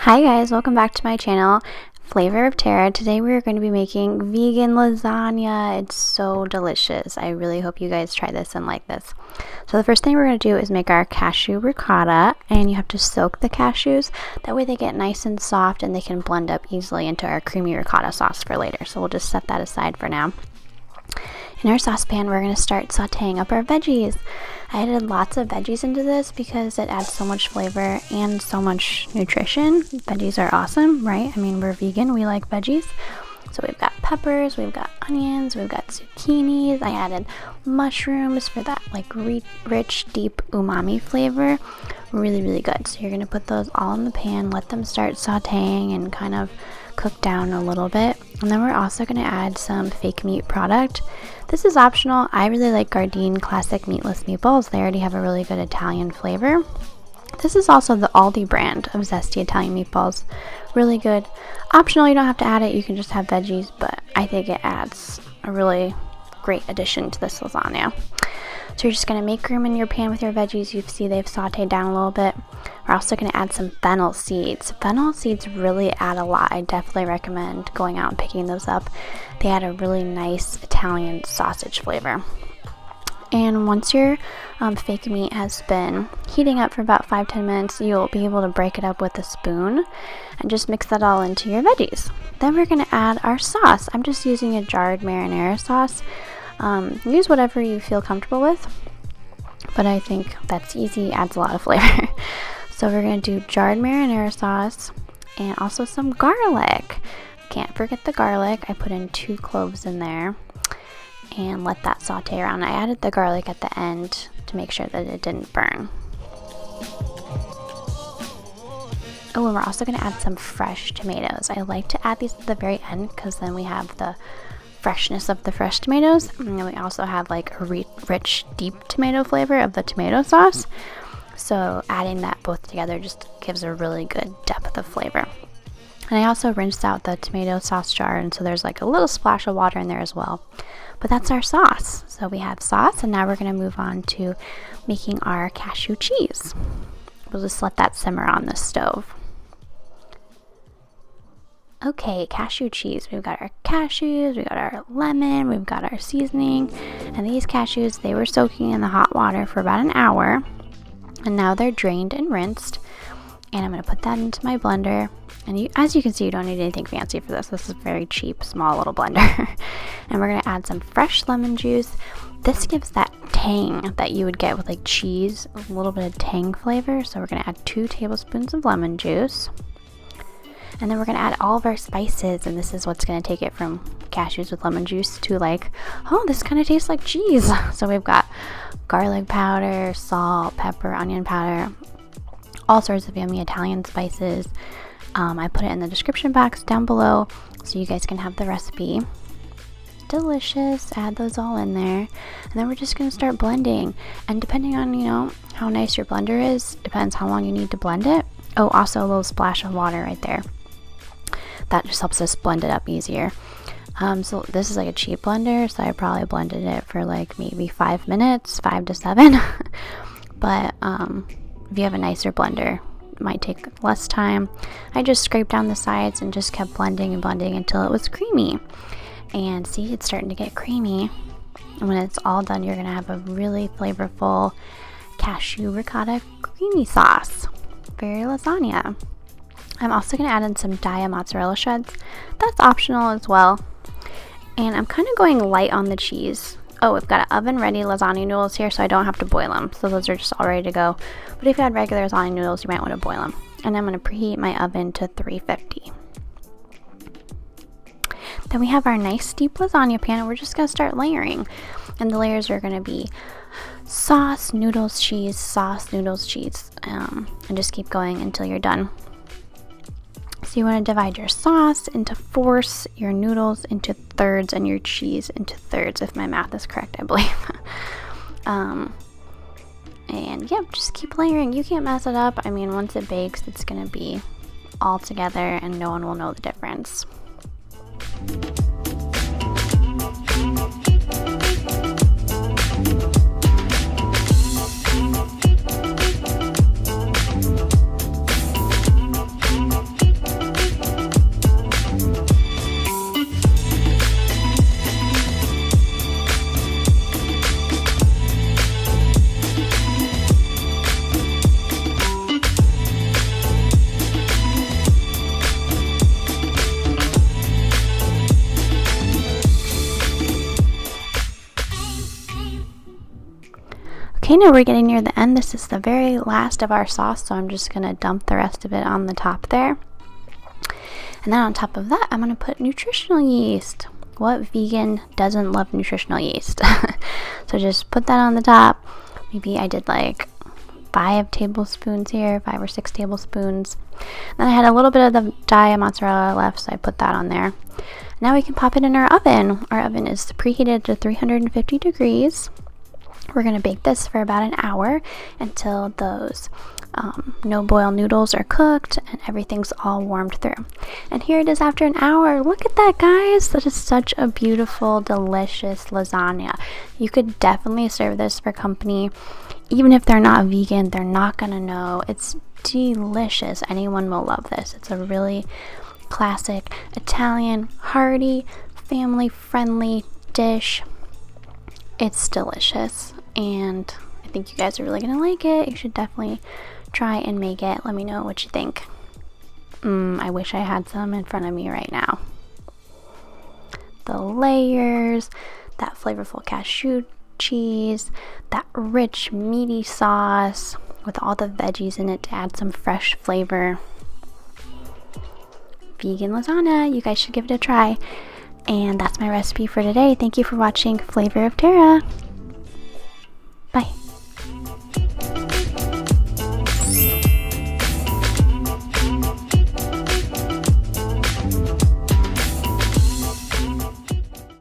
Hi guys, welcome back to my channel, Flavor of Terra. Today we are going to be making vegan lasagna. It's so delicious. I really hope you guys try this and like this. So the first thing we're going to do is make our cashew ricotta, and you have to soak the cashews. That way they get nice and soft and they can blend up easily into our creamy ricotta sauce for later. So we'll just set that aside for now. In our saucepan, we're going to start sauteing up our veggies. I added lots of veggies into this because it adds so much flavor and so much nutrition. Veggies are awesome, right? I mean, we're vegan, we like veggies. So we've got peppers, we've got onions, we've got zucchinis. I added mushrooms for that like rich, deep umami flavor. Really, really good. So you're going to put those all in the pan, let them start sauteing and kind of cook down a little bit. And then we're also going to add some fake meat product. This is optional. I really like Gardein Classic Meatless Meatballs. They already have a really good Italian flavor. This is also the Aldi brand of zesty Italian meatballs. Really good. Optional, you don't have to add it. You can just have veggies, but I think it adds a really great addition to this lasagna. So you're just going to make room in your pan with your veggies. You see they've sauteed down a little bit. We're also going to add some fennel seeds. Fennel seeds really add a lot. I definitely recommend going out and picking those up. They add a really nice Italian sausage flavor. And once your fake meat has been heating up for about 5-10 minutes, you'll be able to break it up with a spoon and just mix that all into your veggies. Then we're going to add our sauce. I'm just using a jarred marinara sauce. Use whatever you feel comfortable with, but I think that's easy, adds a lot of flavor. So we're going to do jarred marinara sauce and also some garlic. Can't forget the garlic. I put in 2 cloves in there and let that saute around. I added the garlic at the end to make sure that it didn't burn. Oh, and we're also going to add some fresh tomatoes. I like to add these at the very end because then we have the freshness of the fresh tomatoes, and then we also have like a rich, deep tomato flavor of the tomato sauce. So adding that both together just gives a really good depth of flavor. And I also rinsed out the tomato sauce jar, and so there's like a little splash of water in there as well. But that's our sauce. So we have sauce, and now we're going to move on to making our cashew cheese. We'll just let that simmer on the stove. Okay, cashew cheese. We've got our cashews, we've got our lemon, we've got our seasoning. And these cashews, they were soaking in the hot water for about an hour. And now they're drained and rinsed. And I'm going to put that into my blender. And as you can see, you don't need anything fancy for this. This is a very cheap, small little blender. And we're going to add some fresh lemon juice. This gives that tang that you would get with like cheese, a little bit of tang flavor. So we're going to add 2 tablespoons of lemon juice. And then we're going to add all of our spices, and this is what's going to take it from cashews with lemon juice to like, oh, this kind of tastes like cheese. So we've got garlic powder, salt, pepper, onion powder, all sorts of yummy Italian spices. I put it in the description box down below so you guys can have the recipe. Delicious. Add those all in there, and then we're just going to start blending. And depending on, you know, how nice your blender is, depends how long you need to blend it. Oh, also a little splash of water right there. That just helps us blend it up easier. So this is like a cheap blender, so I probably blended it for like maybe 5 minutes, 5 to 7. But if you have a nicer blender, it might take less time. I just scraped down the sides and just kept blending and blending until it was creamy. And see, it's starting to get creamy. And when it's all done, you're gonna have a really flavorful cashew ricotta creamy sauce for your lasagna. I'm also going to add in some mozzarella shreds. That's optional as well. And I'm kind of going light on the cheese. Oh, we've got oven ready lasagna noodles here, so I don't have to boil them. So those are just all ready to go. But if you had regular lasagna noodles, you might want to boil them. And I'm going to preheat my oven to 350. Then we have our nice deep lasagna pan, and we're just going to start layering. And the layers are going to be sauce, noodles, cheese, sauce, noodles, cheese. And just keep going until you're done. So you want to divide your sauce into 4s, your noodles into 3rds, and your cheese into 3rds, if my math is correct, I believe. And yeah, just keep layering. You can't mess it up. I mean, once it bakes, it's going to be all together and no one will know the difference. Okay, now we're getting near the end. This is the very last of our sauce, so I'm just gonna dump the rest of it on the top there. And then on top of that, I'm gonna put nutritional yeast. What vegan doesn't love nutritional yeast? So just put that on the top. Maybe I did like 5 tablespoons here, 5 or 6 tablespoons. Then I had a little bit of the dye mozzarella left, so I put that on there. Now we can pop it in our oven. Our oven is preheated to 350 degrees. We're going to bake this for about an hour until those no boil noodles are cooked and everything's all warmed through. And here it is after an hour. Look at that, guys. That is such a beautiful, delicious lasagna. You could definitely serve this for company. Even if they're not vegan, they're not going to know. It's delicious. Anyone will love this. It's a really classic Italian, hearty, family-friendly dish. It's delicious, and I think you guys are really gonna like it. You should definitely try and make it. Let me know what you think. I wish I had some in front of me right now. The layers, that flavorful cashew cheese, that rich meaty sauce with all the veggies in it to add some fresh flavor. Vegan lasagna. You guys should give it a try. And that's my recipe for today. Thank you for watching Flavor of Terra.